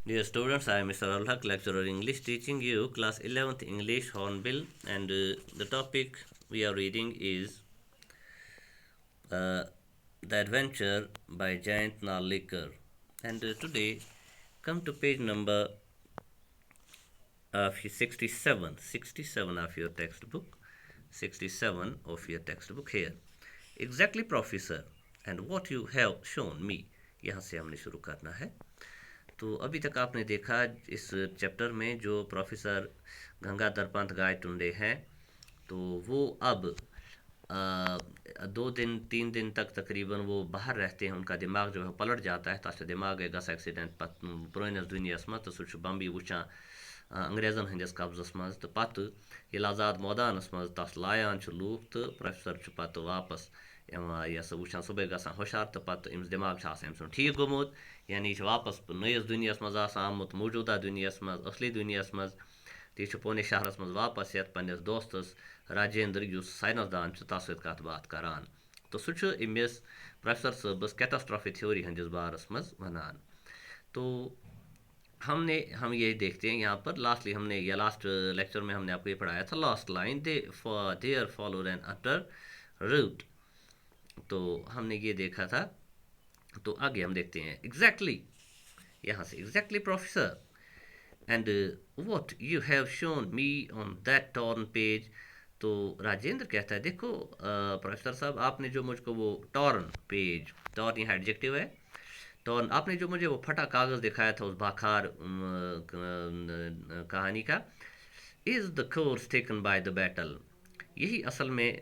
Dear students, I am Mr. Al-Haq, lecturer English, teaching you class 11th English Hornbill, and the topic we are reading is uh, The Adventure by Giant Narlikar. And today, come to page number 67 of your textbook, 67 of your textbook here. Exactly, professor, and what you have shown me. यहाँ से हमने शुरू करना है। तो अभी तक आपने देखा इस चैप्टर में जो प्रोफेसर गंगाधर पंत गायटुंडे हैं, तो वो अब 2 दिन 3 दिन तक तकरीबन वो बाहर रहते हैं। उनका दिमाग जो है पलट जाता है। तस दिमाग गस एक्सीडेंट पुरानिस दुनियास मज तो सह बम्बई वुचान अंग्रेजन हंदिस कब्जस मज तो पत ये आज़ाद मैदानस मज तस लायान लूख तो प्रोफेसर पत वापस यह सह वुचान सुबह गसान होशार तो पत अम्स दिमाग अम सुन ठीक गोमुत, यानी यह वापस नयस दुनियास मज आमुत मौजूदा दुनियास मज असली दुनियास मज तो यह पुणे शहरस मज वापस ये पन्नस दोस्तस राजेंद्र युस साइंसदान तस सत कत बात करान। तो सह अमिस प्रोफेसर सबस कैटास्ट्रॉफी थ्योरी हंदिस बारस मज वनान। तो हम ये देखते हैं यहाँ पर लास्टली हमने या लास्ट लेक्चर में हमने आपको ये पढ़ाया था last line there followed an utter rout. तो हमने ये देखा था। तो आगे हम देखते हैं एग्जैक्टली यहाँ से exactly professor and what you have shown me on that torn page. तो राजेंद्र कहता है देखो प्रोफेसर साहब आपने जो मुझको वो टॉर्न पेज, टॉर्न यहाँ एडजेक्टिव है, टॉर्न आपने जो मुझे वो फटा कागज़ दिखाया था उस बाखार कहानी का, is the course taken by the battle, यही असल में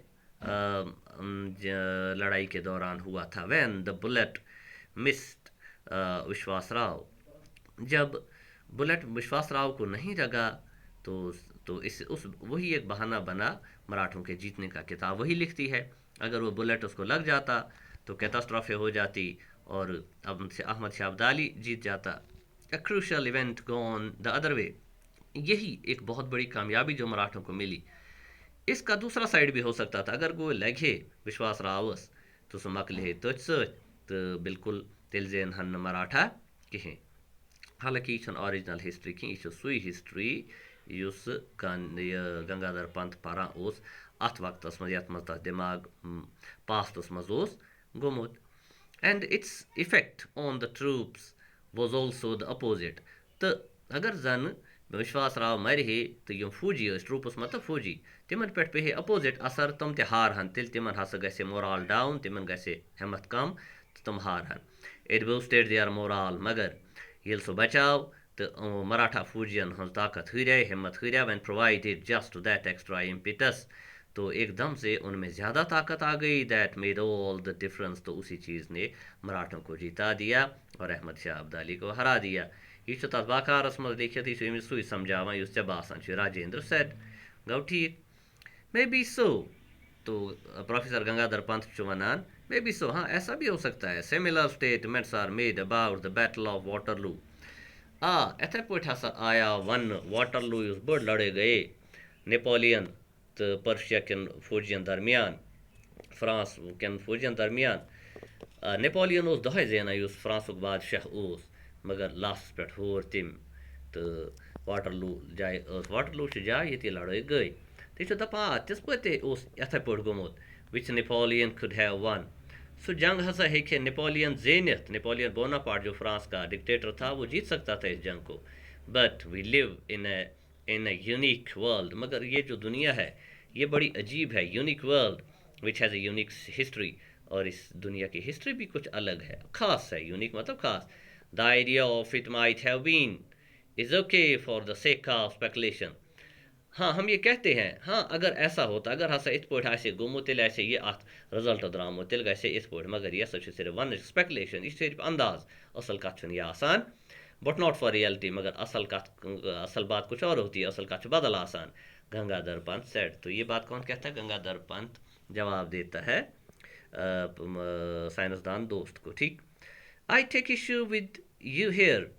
लड़ाई के दौरान हुआ था। व्हेन द बुलेट मिस्ड विश्वास राव, जब बुलेट विश्वास राव को नहीं लगा तो इस उस वही एक बहाना बना मराठों के जीतने का। किताब वही लिखती है, अगर वो बुलेट उसको लग जाता तो कैटास्ट्रॉफी हो जाती और अब अहमद शाह अब्दाली जीत जाता। A crucial event gone the other way, यही एक बहुत बड़ी कामयाबी जो मराठों को मिली। इसका दूसरा साइड भी हो सकता था, अगर वो लगे विश्वास रावस तो सह मकले तथ तो बिल्कुल तेल जेन हन मराठा कहें। हालांकि यह ऑरिजिनल हिस्ट्री की, यह सुई हिस्ट्री युस गंगाधर पंत पारान उस अत वक्तस मज यथ मज तथ दिमाग पास्तस मज उस गोमुत। And its effect on the troops was also the opposite. तो अगर जन विश्वास राव मर हे तो यम फौजी ट्रूपस मतलब फौजी तिमन पे पे अपोजिट असर, तम ते हार हन तेल तिमन हसा गसे मोरल डाउन, तिमन गसे हिम्मत कम तो तम हार हन। इट बूस्टेड देयर मोरल, मगर ये सो बचाव तो मराठा फौजियन हज ताकत हुई हिम्मत हुई when provided just that extra impetus, तो एकदम से उनमें ज़्यादा ताकत आ गई। That made all the difference, तो उसी चीज़ ने मराठों को जीता दिया और अहमद शाह अब्दाली को हरा दिया। यह तथ बाकारस मज लिखित यह सुई समझावान युस चे बासान राजेंद्र सेड गो ठीक मे बी सो। तो प्रोफेसर गंगाधर पंत वनान मे बी सो, हाँ ऐसा भी हो सकता है। Similar statements are made about the battle of Waterloo, इथे पे हसा आया वन वाटरलू युस बड़ लड़े गए नेपोलियन तो पर्शिया कन फौजियन दरमियान, फ्रांस कन फौजियन दरमियान। नेपोलियन उस दहे जेना युस फ्रांसुक बादशाह उस, मगर लास्ट पे होर तिम तो वाटरलू जाए वाटरलू जाए ये लड़ाई गई। तो दपान तिस पे इथे पे गोमुत which Napoleon could have won. सो जंग हसा हे नेपोलियन जेनियत, नेपोलियन बोनापार्ट जो फ्रांस का डिक्टेटर था वो जीत सकता था इस जंग को। But we live in a unique world, मगर ये जो दुनिया है ये बड़ी अजीब है। Unique world which has a unique history, और इस दुनिया की हिस्ट्री भी कुछ अलग है, खास है। यूनिक मतलब खास। The idea of it might have been is okay for the sake of speculation. हाँ हम ये कहते हैं, हाँ अगर ऐसा होता, अगर हसा इत पोट ऐसे गुमो तेल ऐसे ये अत रिजल्ट द्रामो तेल गसे इत पोट, मगर यह सिर्फ वन स्पेकुलेशन, यह सिर्फ अंदाज, असल कथ यह आसान बट नॉट फॉर रियलिटी। मगर असल बात कुछ और होती है, असल कथ बदल आसान। गंगाधर पंत सेड, तो ये बात कौन कहता है? गंगाधर पंत जवाब देता है साइंसदान दोस्त को। ठीक, I take issue with you here,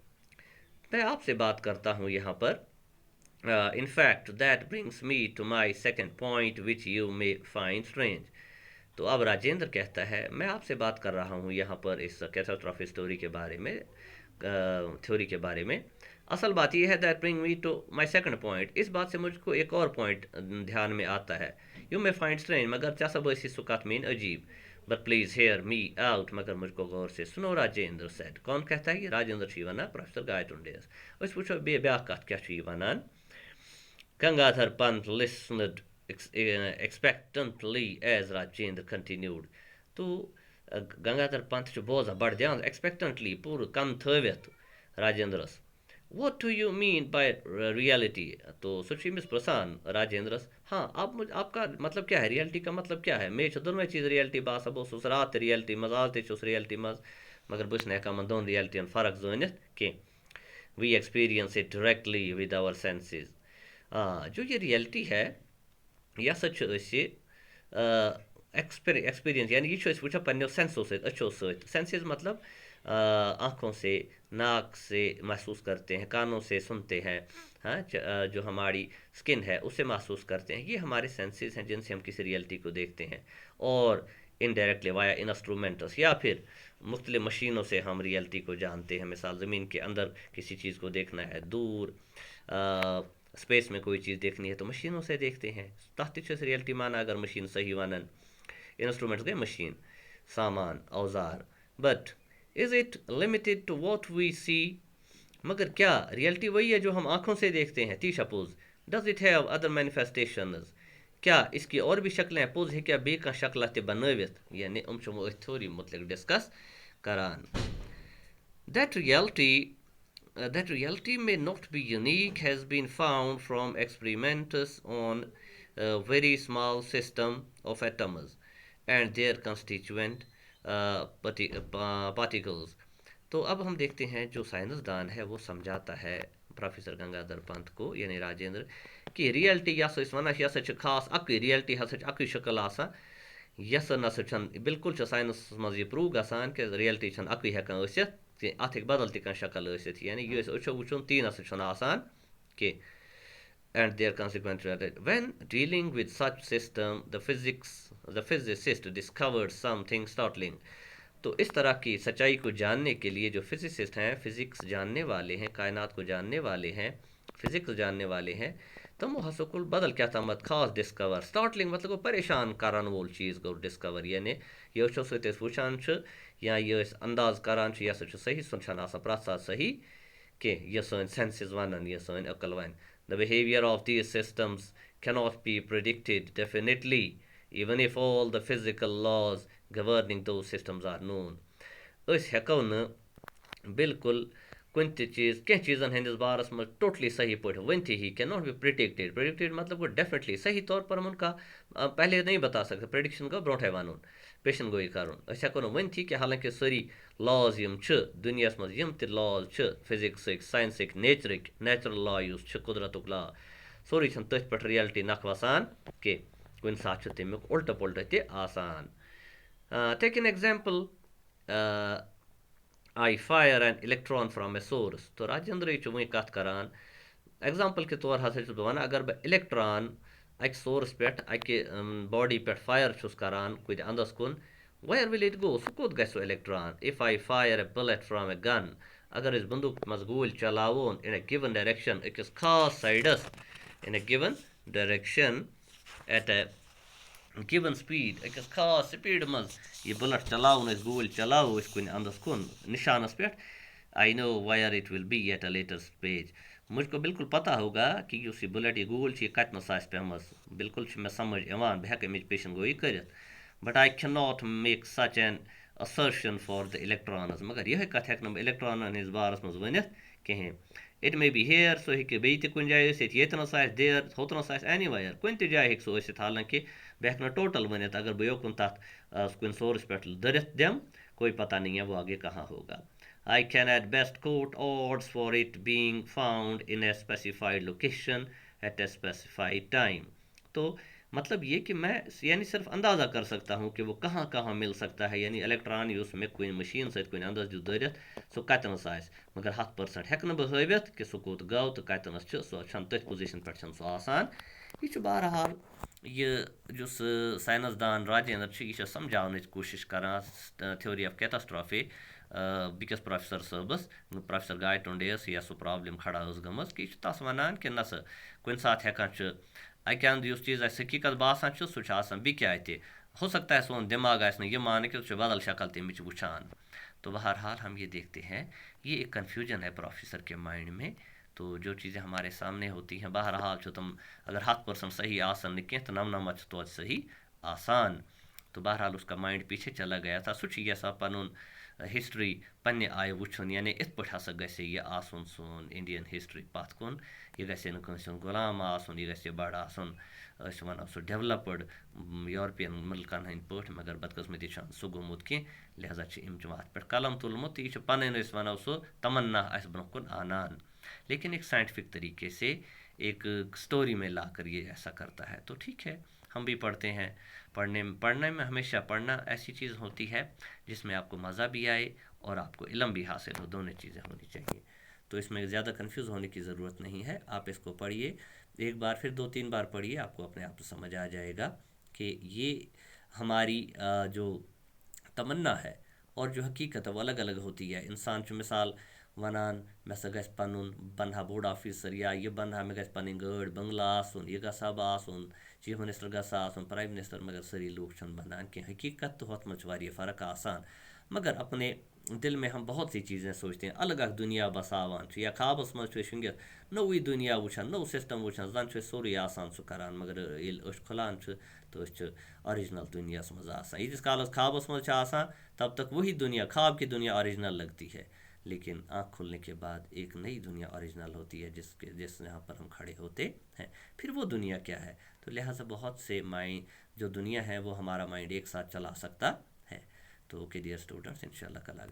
मैं आपसे बात करता हूँ यहाँ पर। In fact, that brings me to my second point, which you may find strange. तो अब राजेंद्र कहता है मैं आपसे बात कर रहा हूँ यहाँ पर इस कैटास्ट्रॉफी स्टोरी के बारे में। थ्योरी के बारे में। असल बात यह है that bring me to my second point. इस बात से मुझको एक और पॉइंट ध्यान में आता है। यू मे फाइंड स्ट्रेंज, मगर क्या सब ऐसी सुकत मीन अजीब, but please hear me out, मगर मुझको गौर से सुनो। राजेंद्र सेड, कौन कहता है? राजेंद्र छी वनान प्रोफेसर गायतुंडेस। अस वुचो ब्या कत क्या छी वनान। Gangadhar Pant listened expectantly as Rajendra continued. तो गंगाधर पंत बोजा बड़ ध्यान एक्सपेक्टेंटली पूरा कन थवित राजेंद्रस। What do you mean by reality? तो सुची मिस प्रसान राजेंद्रस, हाँ आपका मतलब क्या है? रियलिटी का मतलब क्या है? मे दोनों चीज़ रियलिटी बास अब उस रात रियलिटी मज आज तुस रियलिटी मज, मगर बस ने कम दोन रियलिटी फर्क जनित कि we experience it directly with our senses। जो ये रियलिटी है यह सच एक्सपीरियंस, यानी ये वो पन्नो सेंसों से अच्छो सेंसेस मतलब आँखों से, नाक से महसूस करते हैं, कानों से सुनते हैं, हाँ जो हमारी स्किन है उससे महसूस करते हैं। ये हमारे सेंसेस हैं जिनसे हम किसी रियलिटी को देखते हैं। और इनडायरेक्टली वाया इंस्ट्रूमेंट्स या फिर मुख्तलिफ मशीनों से हम रियलिटी को जानते हैं। मिसाल ज़मीन के अंदर किसी चीज़ को देखना है, दूर स्पेस में कोई चीज़ देखनी है तो मशीनों से देखते हैं। तथ रियलिटी माना अगर मशीन सही वनन। इंस्ट्रूमेंट्स गए मशीन, सामान, औजार। But is it limited to what we see, मगर क्या रियलिटी वही है जो हम आंखों से देखते हैं? T suppose does it have other manifestation, क्या इसकी और भी शक्लें हैं? पोज है क्या बे का शक्ल ते बनवित, यानी थ्योरी मुतलिक डिस्कस करान। That reality that reality may not be unique has been found from experiments on a very small system of atoms and their constituent particles। तो अब हम देखते हैं जो साइंसदान है वो समझाता है प्रोफेसर गंगाधर पंत को यानी राजेंद्र कि रियलिटी यस वन यस खास अक रियलिटी हस अक शक्ल आसान, यस नसा बिल्कुल साइंस मज यह प्रूव गसान कि रियलिटी अक हेकान अत बदल तह शक्ल यानी यह वो ती नसा आसान कि and their consequent related। When dealing with such system, the physicist discovered something startling। तो इस तरह की सच्चाई को जानने के लिए जो फिजिसिस्ट हैं, फिजिक्स जानने वाले हैं, कायनात को जानने वाले हैं, फिजिक्स जानने वाले हैं, तम हसकुल बदल क्या तमत खास डिस्कवर। स्टार्टलिंग मतलब वो परेशान करान वोल चीज़ गो डिस्कवर, यानी यह वुचान या यह अंदाज करान यह सही सुन प्रत सात सही कि यह सन सेंसेस वन यह सन अकल one. The behavior of these systems cannot be predicted definitely, even if all the physical laws governing those systems are known। अस हेको न बिल्कुल कुन चीज़ कह चीज़न हंदिस बारस में टोटली सही पे one he can not be predicted. Predicted मतलब वो डेफिनेटली सही तौर पर हम उनका पहले नहीं बता सकते। प्रिडिक्शन का ब्रोटे वन पेशन गोई कर हेको वन थी कि हालांकि सारी लॉज दुनिया मज लॉज फिजिक्स साइंसिक नेचुरल लॉ कुदरत लॉ सोरी तथ पे रियलिटी नख वसान कि कुन सात तमिक उल्ट पुल्ट तसान। Take an example, I fire an electron from a source. तो राजेंद्र वही कत करान एग्जाम्पल के तौर हसा वन अगर बह इलेक्ट्रॉन अक सोर्स पे अक बॉडी पे फायर करान कुछ अंदस कुन, वेयर विल इट गो, सह कोत go electron. If I fire a bullet from a gun, अगर इस बंदूक मज गोल चलावन इन ए गिवन डायरेक्शन अकिस खास साइडस in a given direction at a given speed अकिस खास स्पीड मज यह बुलेट चलावन गोल चलाव कुन अंदस कुन निशानस पे, I know wire it will be at a later stage. मुझको बिल्कुल पता होगा कि उस बुलेट यह गोल कतनस पेमस, बिल्कुल मे समझ इवान बह हेक अमिच पेशन गोई कर। But I can not make such an assertion for the electrons, मगर यह कत हेक इलेक्ट्रॉन हंदिस बारस मज वनित कहें। इट मे बी हेयर, सो हे बे कुन जाए येतनस देर होतनस एनी वायर कुन जाए सह, हालांकि बह हेक टोटल वनित। अगर बह योकुन तथ कुन सोर्स पे दरित दम कोई पता नहीं है वो आगे कहाँ होगा। I can at best quote odds for it being found in a specified location at a specified time। तो मतलब ये कि मैं यानी सिर्फ अंदाज़ा कर सकता हूँ कि वो कहाँ कहाँ मिल सकता है, यानी इलेक्ट्रॉन यूस में कोई मशीन सत कोई अंदाज जो दरित सो कतनस आस, मगर 100% हेक न बह हवित कि सह कोत गो तो कतनस सह तथ पोजिशन पे सह आसान। यह बहरहाल यह जो साइंसदान राजेंद्र यह समझाने कोशिश करान theory of catastrophe because professor सबस प्रोफेसर गाय टुंडेस या सह प्रॉब्लम खड़ा गम कि तस वन कि नस कुन सात हेकान अक अंद उस चीज़ हकीकत बासान सह बिक्या हो सकता है सोन दिमाग ये मान कि बदल शक्ल तमिच वुचान। तो बहरहाल हम ये देखते हैं ये एक कन्फ्यूजन है प्रोफेसर के माइंड में। तो जो चीज़ें हमारे सामने होती हैं बहरहाल तुम अगर 100% सही आसन न कह तो 99 तो सही आसान। तो बहरहाल उसका माइंड पीछे चला गया था सह यसा पन हिस्ट्री पन्ने आय वुचुन यानी इत पे हसा गसे ये आसन सोन इंडियन हिस्ट्री पथ कुन यह गसे न कंसे हुंद गुलाम आसन यह गसे बड़ आसन वनो सह डेवलप्ड यूरोपियन मुल्कन हंद पे मगर बदकिस्मती सह गोमुत कह लिहाजा इम अत पे कलम तुलमुत यह पन वनो सह तमन्ना अस ब्रोह कुन आनान। लेकिन एक साइंटिफिक तरीके से एक स्टोरी में लाकर ये ऐसा करता है तो ठीक है हम भी पढ़ते हैं। पढ़ने में हमेशा पढ़ना ऐसी चीज़ होती है जिसमें आपको मज़ा भी आए और आपको इल्म भी हासिल हो, दोनों चीज़ें होनी चाहिए। तो इसमें ज़्यादा कंफ्यूज होने की ज़रूरत नहीं है, आप इसको पढ़िए एक बार फिर 2-3 बार पढ़िए, आपको अपने आप समझ आ जाएगा कि ये हमारी जो तमन्ना है और जो हकीकत है वो अलग अलग होती है। इंसान मिसाल वनान मे सा गस पनुन बनहा बोर्ड ऑफिसर या ये बनहा मे गस पन गाड़ बंगला आसन यह गसा बह आसन चीफ मिनिस्टर गसा आसन प्राइम मिनिस्टर मगर सारी लोग बनान कि हकीकत तो हत मच वारिया फ़र्क आसान। मगर अपने दिल में हम बहुत सी चीज़ें सोचते हैं अलग अलग दुनिया बसावान या ख्वाबस मज शुंगित नई दुनिया वुचान नौ सिस्टम वुचान जन सोरे आसान सह करान मगर ये खुलान तो ओरिजिनल दुनिया मज यीस कालस ख्वाबस मज तब तक वही दुनिया ख्वाब की दुनिया ओरिजिनल लगती है, लेकिन आँख खुलने के बाद एक नई दुनिया ओरिजिनल होती है जिस यहाँ पर हम खड़े होते हैं। फिर वो दुनिया क्या है, तो लिहाजा बहुत से माइंड जो दुनिया है वो हमारा माइंड एक साथ चला सकता है। तो ओके डियर स्टूडेंट्स, इंशाल्लाह कल आगे